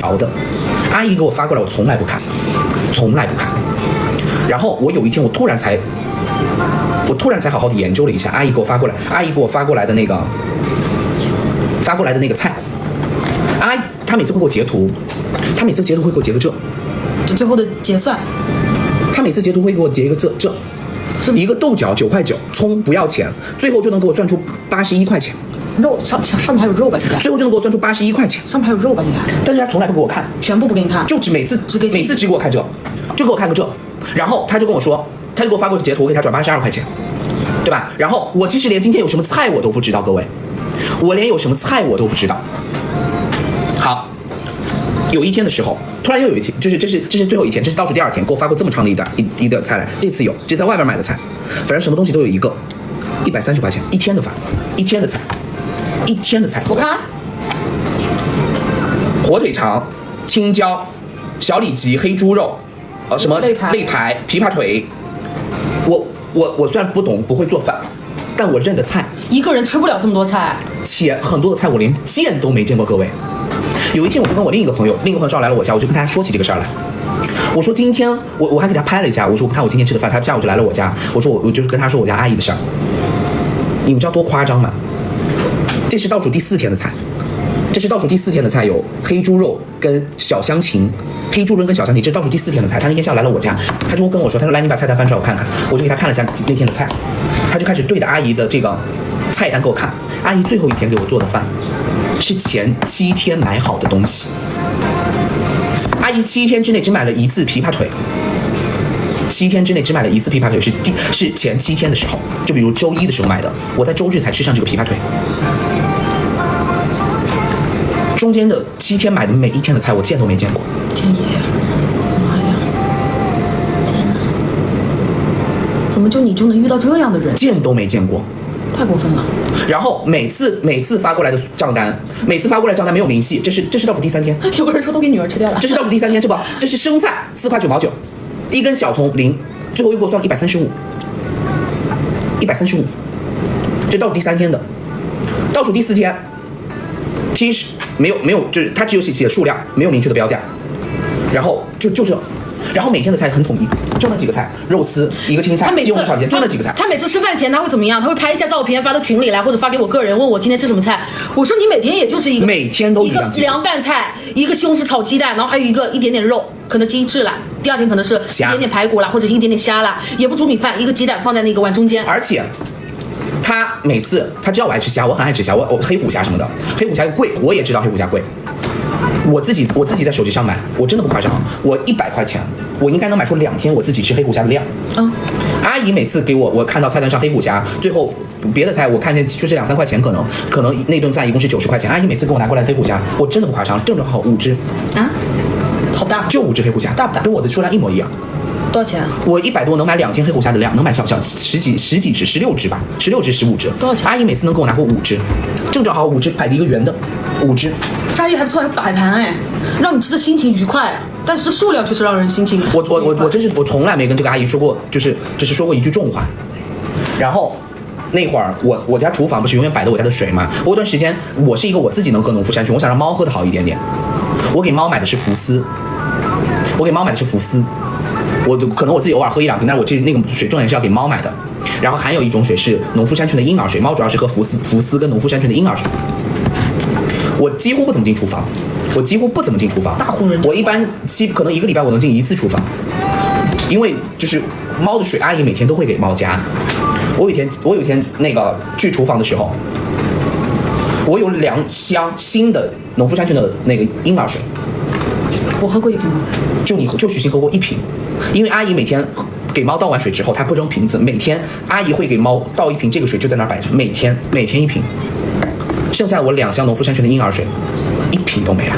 聊的。阿姨给我发过来，我从来不看，从来不看。然后我有一天我突然才好好的研究了一下，阿姨给我发过来的那个菜，阿姨她每次会给我截图，她每次截图会给我截个这最后的结算，她每次截图会给我截一个这一个豆角9块9，葱不要钱，最后就能给我算出81块钱。肉上面还有肉吧？应该最后就能给我算出81块钱，上面还有肉吧？应该，但是他从来不给我看，全部不给你看，就每次只给我看这，就给我看个这，然后他就跟我说，他就给我发过截图，我给他转82块钱，对吧？然后我其实连今天有什么菜我都不知道，各位，我连有什么菜我都不知道。好，有一天的时候，突然又有一天，这是最后一天，这是倒数第2天，给我发过这么长的一个菜来，这次有，这在外边买的菜，反正什么东西都有一个，130块钱一天的饭，一天的菜。我看火腿肠、青椒、小里脊、黑猪肉，什么肋排、琵琶腿。我虽然不懂不会做饭，但我认的菜，一个人吃不了这么多菜，且很多的菜我连见都没见过。各位，有一天我就跟我另一个朋友招来了我家，我就跟他说起这个事儿来。我说今天我还给他拍了一下，我说我看我今天吃的饭，他下午就来了我家，我说我就是跟他说我家阿姨的事儿。你们知道多夸张吗？这是倒数第4天的菜，有黑猪肉跟小香芹，这是倒数第4天的菜。他那天下午来了我家，他就跟我说，他说来你把菜单翻出来我看看，我就给他看了一下那天的菜，他就开始对着阿姨的这个菜单给我看，阿姨最后一天给我做的饭是前7天买好的东西，阿姨7天之内只买了1次琵琶腿。7天之内只买了1次琵琶腿，是前7天的时候，就比如周1的时候买的，我在周日才吃上这个琵琶腿。中间的7天买的每一天的菜，我见都没见过。天爷，妈呀，天哪！怎么你就能遇到这样的人？见都没见过，太过分了。然后每次发过来的账单，没有明细，这是倒数第3天。有个人说都给女儿吃掉了。这是倒数第3天，这是生菜4块9毛9。一根小葱0，最后又给我算了135，这倒数第3天的，倒数第4天，其实没有，就是它只有写数量，没有明确的标价，然后就这，然后每天的菜很统一，就那几个菜，肉丝一个青菜，西红柿炒鸡，就那几个菜。他每次吃饭前他会怎么样？他会拍一下照片发到群里来，或者发给我个人，问我今天吃什么菜。我说你每天也就是每天都一个凉拌菜，一个西红柿炒鸡蛋，然后还有一点点肉，可能鸡翅啦，第2天可能是一点点排骨啦，或者一点点虾啦，也不煮米饭，一个鸡蛋放在那个碗中间。而且他每次他知道我爱吃虾，我很爱吃虾，我黑虎虾什么的，黑虎虾又贵，我也知道黑虎虾贵。我自己在手机上买，我真的不夸张，我100块钱，我应该能买出2天我自己吃黑虎虾的量。阿姨每次给我看到菜单上黑虎虾，最后别的菜我看见就是2-3块钱，可能那顿饭一共是90块钱。阿姨每次给我拿过来的黑虎虾，我真的不夸张，正好5只啊，好大，就5只黑虎虾，大不大？跟我的数量一模一样。多少钱啊？我100多能买2天黑虎虾的量，能买小十几只，16只吧，16只15只。多少钱？阿姨每次能给我拿过5只，正好5只摆的一个圆的5只。这阿姨还不错，还摆盘哎，让你吃的心情愉快。但是这数量确实让人心情。我从来没跟这个阿姨说过，就是说过一句重话。然后那会儿我家厨房不是永远摆的我家的水嘛？我有段时间我是一个我自己能喝农夫山泉，我想让猫喝的好一点点，我给猫买的是福斯。可能我自己偶尔喝1-2瓶，但是我那个水重点是要给猫买的。然后还有一种水是农夫山泉的婴儿水，猫主要是喝福斯跟农夫山泉的婴儿水。我几乎不怎么进厨房，大户人。我一般可能1个礼拜我能进1次厨房，因为就是猫的水，阿姨每天都会给猫加。我有一天那个去厨房的时候，我有2箱新的农夫山泉的那个婴儿水。我喝过1瓶吗？就许昕喝过1瓶，因为阿姨每天给猫倒完水之后，她不扔瓶子，每天阿姨会给猫倒1瓶这个水，就在那儿摆着，每天1瓶。剩下我2箱农夫山泉的婴儿水，1瓶都没了。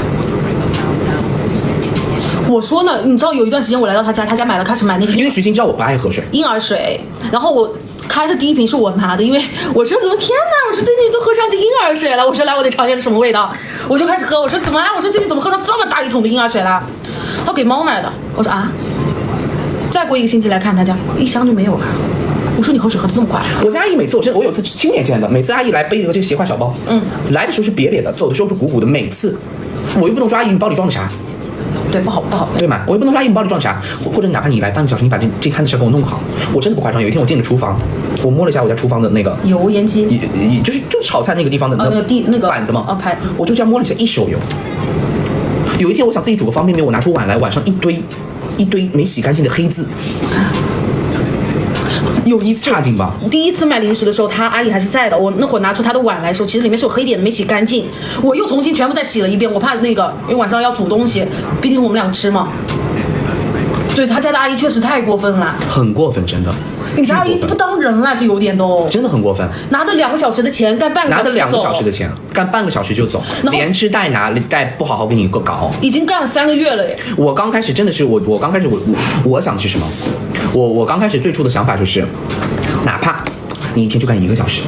我说呢，你知道有一段时间我来到他家买了，开始买那个，因为许昕知道我不爱喝水，婴儿水，然后我开的第1瓶是我拿的，因为我说怎么天哪，我说最近都喝上这婴儿水了，我说来我得尝一下是什么味道，我就开始喝，我说怎么啊，我说这边怎么喝上这么大一桶的婴儿水了？他给猫买的，我说啊，再过1个星期来看他家1箱就没有了。我说你喝水喝得这么快？我家阿姨每次我有次亲眼见的，每次阿姨来背一个这个斜挎小包，来的时候是瘪瘪的，走的时候是鼓鼓的，每次我又不能说阿姨你包里装的啥，对，不好，对吗？我又不能说阿姨你包里装啥，或者哪怕你来半个小时，你把这摊子事给我弄好，我真的不夸张。有一天我进了厨房，我摸了一下我家厨房的那个油烟机，就是炒菜那个地方的那个板子嘛，排，我就这样摸了一下，一手油。有一天我想自己煮个方便面，我拿出碗来，碗上一堆没洗干净的黑渍。有一次差劲吧？第一次买零食的时候，他阿姨还是在的。我那会儿拿出他的碗来的时候，其实里面是有黑点的，没洗干净。我又重新全部再洗了一遍，我怕那个，因为晚上要煮东西，毕竟我们俩吃嘛。对他家的阿姨确实太过分了，很过分，真的。你家阿姨不当人了，这有点都真的很过分。拿着2个小时的钱干半个小时，拿着2个小时的钱干半个小时就走，连吃带拿带不好好给你搞，已经干了3个月了耶。我刚开始真的是我刚开始我想的是什么？我刚开始最初的想法就是，哪怕你一天就干1个小时，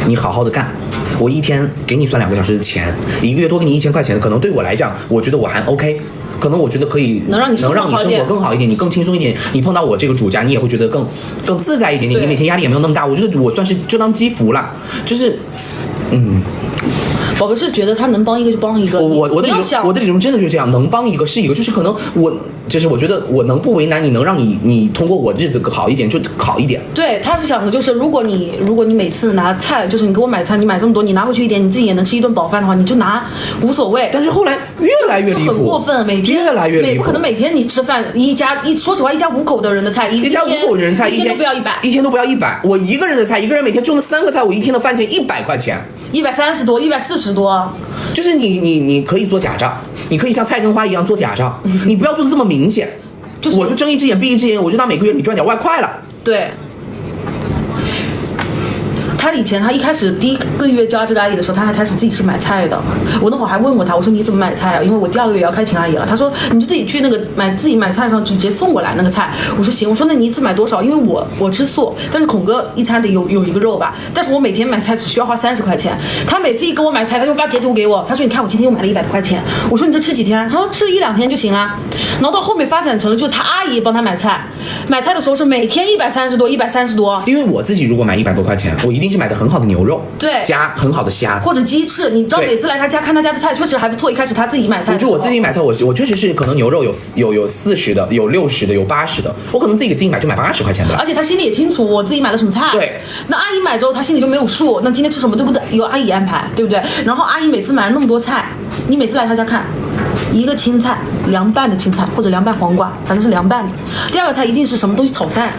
你好好的干，我一天给你算2个小时的钱，1个月多给你1000块钱，可能对我来讲，我觉得我还 OK。可能我觉得可以能让你生活更好一点，你更轻松一点，你碰到我这个主家，你也会觉得更自在一点点，你每天压力也没有那么大。我觉得我算是就当积福了，就是宝哥是觉得他能帮一个就帮一个。我的理论真的就是这样，能帮一个是一个，就是可能我觉得我能不为难你，能让你通过我日子好一点就好一点。对，他是想的就是，如果你每次拿菜，就是你给我买菜，你买这么多，你拿回去一点，你自己也能吃一顿饱饭的话，你就拿，无所谓。但是后来越来越离谱，很过分，每天越来越离谱。不可能每天你吃饭说实话，一家5口的人的菜，一家5口人菜一天都不要100，一天都不要100。我一个人的菜，一个人每天就那3个菜，我一天的饭钱100块钱，130多，140多。就是你可以做假账，你可以像蔡根花一样做假账，你不要做的这么明显。我就睁一只眼闭一只眼，我就当每个月你赚点外快了。对。他以前他一开始第1个月教这个阿姨的时候，他还开始自己去买菜的。我那会儿还问过他，我说你怎么买菜啊？因为我第2个月要开请阿姨了。他说你就自己去那个自己买菜上直接送过来那个菜。我说行，我说那你一次买多少？因为我吃素，但是孔哥一餐得有1个肉吧。但是我每天买菜只需要花30块钱。他每次一跟我买菜，他就发截图给我，他说你看我今天又买了100多块钱。我说你这吃几天？他说吃1-2天就行了。然后到后面发展成了就是他阿姨帮他买菜，买菜的时候是每天130多，130多。因为我自己如果买100多块钱，我一定是买的很好的牛肉，对，加很好的虾或者鸡翅。你知道每次来他家看他家的菜确实还不错。一开始他自己买菜，就我自己买菜，我确实是可能牛肉有40的，有60的，有80的，我可能自己给自己买就买80块钱的。而且他心里也清楚我自己买的什么菜。对，那阿姨买之后他心里就没有数，那今天吃什么对不对？由阿姨安排，对不对？然后阿姨每次买了那么多菜，你每次来他家看，一个青菜凉拌的青菜或者凉拌黄瓜，反正是凉拌的。第2个菜一定是什么东西炒蛋。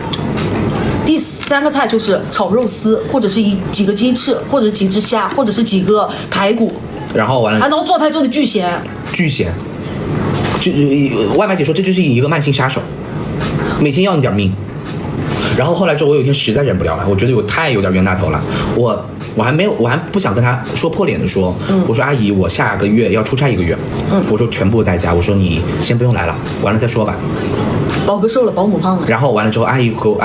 第3个菜就是炒肉丝，或者是几个鸡翅，或者是几只虾，或者是几个排骨。然后完了，然后做菜做的巨咸，就外卖姐说这就是一个慢性杀手，每天要你点命。然后后来之后，我有一天实在忍不了了，我觉得我太有点冤大头了，我还不想跟他说破脸的说，我说阿姨，我下个月要出差1个月，我说全部在家，我说你先不用来了，完了再说吧。宝哥瘦了，保姆胖了。然后完了之后，阿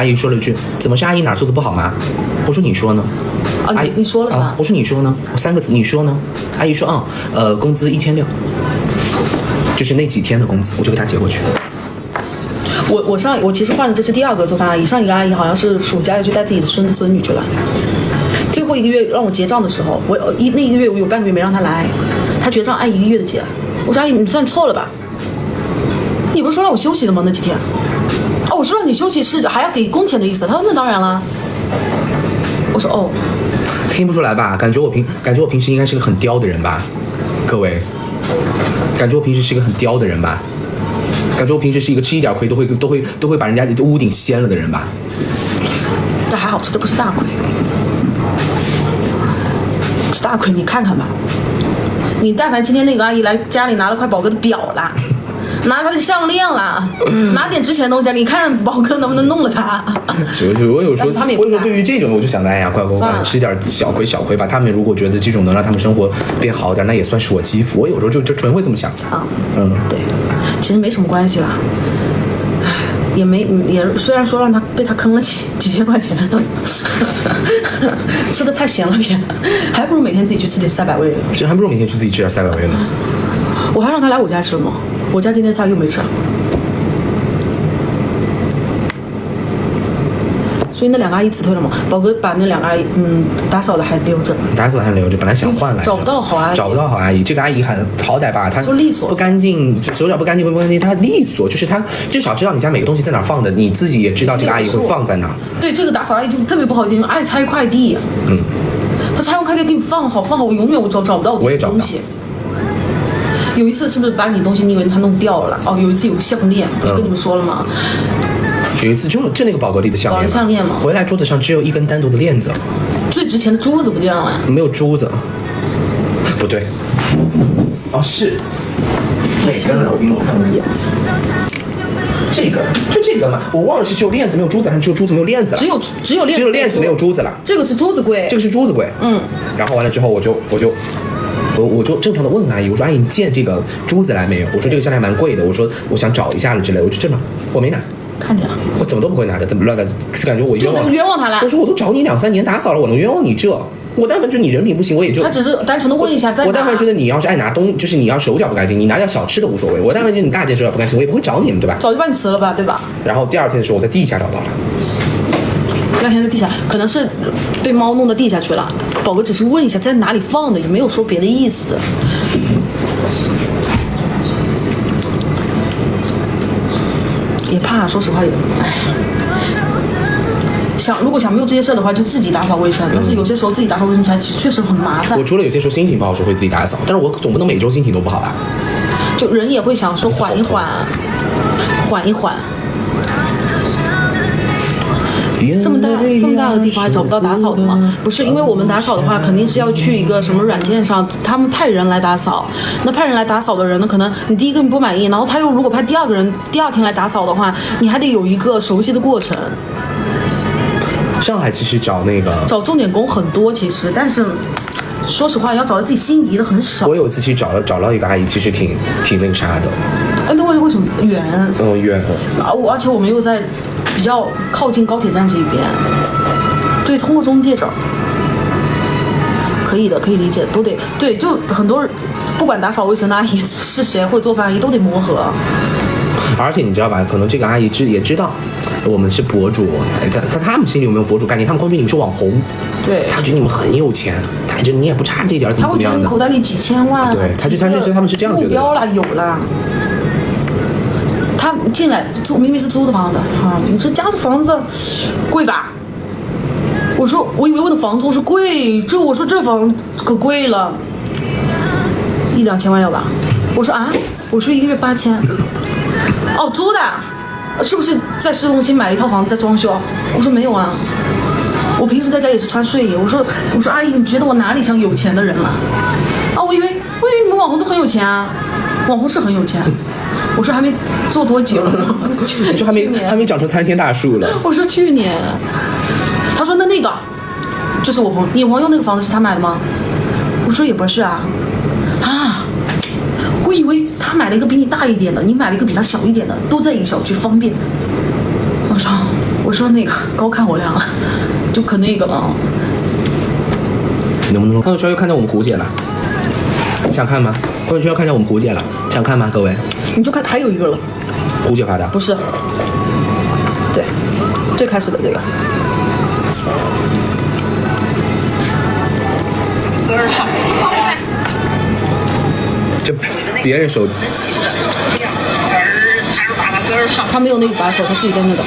姨说了一句，怎么是阿姨哪儿做的不好吗？我说你说呢？阿姨你说了吧？我说你说呢？我3个字，你说呢？阿姨说工资1600，就是那几天的工资，我就给她结过去。我其实换的这是第2个做饭阿姨，上一个阿姨好像是暑假要去带自己的孙子孙女去了。最后1个月让我结账的时候，那1个月我有半个月没让她来，她结账按1个月的结。我说阿姨你算错了吧？你不是说让我休息的吗？那几天？我说让你休息是还要给工钱的意思。他说那当然了。我说哦，听不出来吧？感觉我平时应该是个很刁的人吧？各位，感觉我平时是一个很刁的人吧？感觉我平时是一个吃一点亏都会把人家屋顶掀了的人吧？这还好，吃的不是大亏，吃大亏你看看吧。你但凡今天那个阿姨来家里拿了块宝哥的表啦，拿他的项链啦，拿点值钱的东西，你看宝哥能不能弄了他？我有时候对于这种，我就想哎呀，乖，吃点小亏吧。他们如果觉得这种能让他们生活变好点，那也算是我积福。我有时候就纯会这么想对，其实没什么关系啦。也虽然说被他坑了几千块钱，吃的太咸了点，还不如每天自己去吃点赛百味了。这还不如每天去自己吃点赛百味呢。我还让他来我家吃了吗？我家今天菜又没吃。所所以那两个阿姨辞退了吗？宝哥把那两个阿姨打扫的还留着，打扫还留着，本来想换来着，找不到好阿姨，找不到好阿姨。这个阿姨好歹吧，她说利索不干净，手脚不干净不干净，她利索，就是她至少知道你家每个东西在哪儿放的，你自己也知道这个阿姨会放在哪儿。对，这个打扫阿姨就特别不好一点，爱拆快递。他拆完快递给你放好，我永远找不到我这东西。有一次是不是把你东西你以为他弄掉了？哦，有一次有个项链，不是跟你们说了吗？有一次就那个宝格丽的项链嘛，回来桌子上只有一根单独的链子，最值钱的珠子不见了。没有珠子，不对，哦是，哪个呢？我给你看一眼。这个就这个嘛，我忘了是只有链子没有珠子，还是只有珠子没有链子了？只有链子没有珠子了。这个是珠子柜，这个是珠子柜。然后完了之后，我就正常的问阿姨，我说阿姨你见这个珠子来没有？我说这个项链蛮贵的，我说我想找一下了之类的，我就正常我没拿。看见了，我怎么都不会拿的，怎么乱的，就感觉我冤枉他了。我说我都找你2-3年打扫了，我能冤枉你这？我但凡觉得你人品不行，我也就他只是单纯的问一下，我但凡觉得你要是爱拿就是你要手脚不干净，你拿点小吃的无所谓。我但凡觉得你大街手脚不干净，我也不会找你们，对吧？早就把你辞了吧，对吧？然后第二天的时候，我在地下找到了。第二天在地下，可能是被猫弄到地下去了。宝哥只是问一下在哪里放的，也没有说别的意思。也怕，说实话也，如果想没有这些事的话，就自己打扫卫生。但是有些时候自己打扫卫生起来确实很麻烦。我除了有些时候心情不好时候会自己打扫，但是我总不能每周心情都不好吧？就人也会想说缓一缓。这么大的地方还找不到打扫的吗？不是，因为我们打扫的话，肯定是要去一个什么软件上，他们派人来打扫。那派人来打扫的人呢，可能你第一个你不满意，然后他又如果派第二个人第二天来打扫的话，你还得有一个熟悉的过程。上海其实找钟点工很多，其实，但是说实话，要找到自己心仪的很少。我有一次其实找到一个阿姨，其实挺那个啥的。那为什么远？远。而且我们又在比较靠近高铁站这一边，对，通过中介找，可以的，可以理解，都得对，就很多人，不管打扫卫生的阿姨是谁，或者做饭阿姨都得磨合。而且你知道吧，可能这个阿姨也知道我们是博主，他们心里有没有博主概念？他们光觉得你们是网红，对，他觉得你们很有钱，他觉得你也不差这点，怎么样的？他会觉得你口袋里几千万，对，他们是这样觉得。目标啦，有啦。他进来明明是租的房子啊，你这家的房子贵吧？我以为我的房租是贵，我说这房可贵了，1-2千万要吧？我说1个月8000，哦，租的，是不是在市中心买了一套房子在装修？我说没有啊，我平时在家也是穿睡衣。我说阿姨，你觉得我哪里像有钱的人了？啊，我以为你们网红都很有钱啊，网红是很有钱。我说还没做多久，你说还没长成参天大树了。我说去年，他说那个就是我你朋友那个房子是他买的吗？我说也不是啊，我以为他买了一个比你大一点的，你买了一个比他小一点的，都在一个小区方便。我说那个高看我俩了，就可那个了。能不能朋友圈又看到我们胡姐了？想看吗？朋友圈又看见我们胡姐了，想看吗？各位，你就看还有一个了，胡姐发的？不是，对，最开始的这个。这别人手，他没有那个把手，他自己在那个。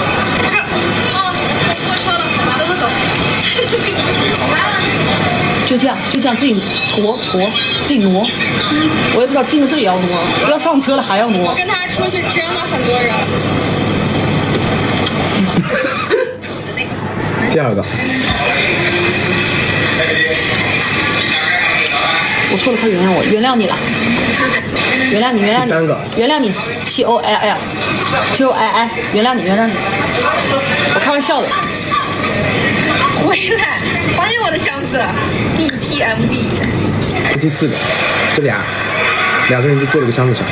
就这样自己驮，自己挪。我也不知道进了这也要挪，不要上车了还要挪。我跟他出去真的很多人。第二个。我错了，他原谅我，原谅你了，原谅你，第三个，原谅你，COIL，原谅你，我开玩笑的。回来，还有我的箱子 ，DTMD。第四个，这两个人就坐了个箱子上，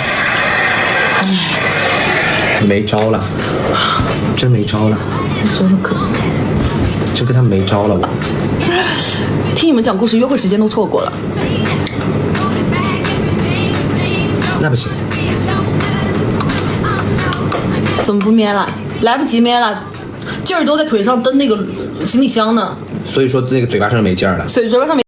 没招了，真没招了，真的可能，这跟他没招了我。听你们讲故事，约会时间都错过了。那不行，怎么不咩了？来不及咩了，劲儿都在腿上蹬那个行李箱呢，所以说那个嘴巴上没劲儿了。嘴巴上没。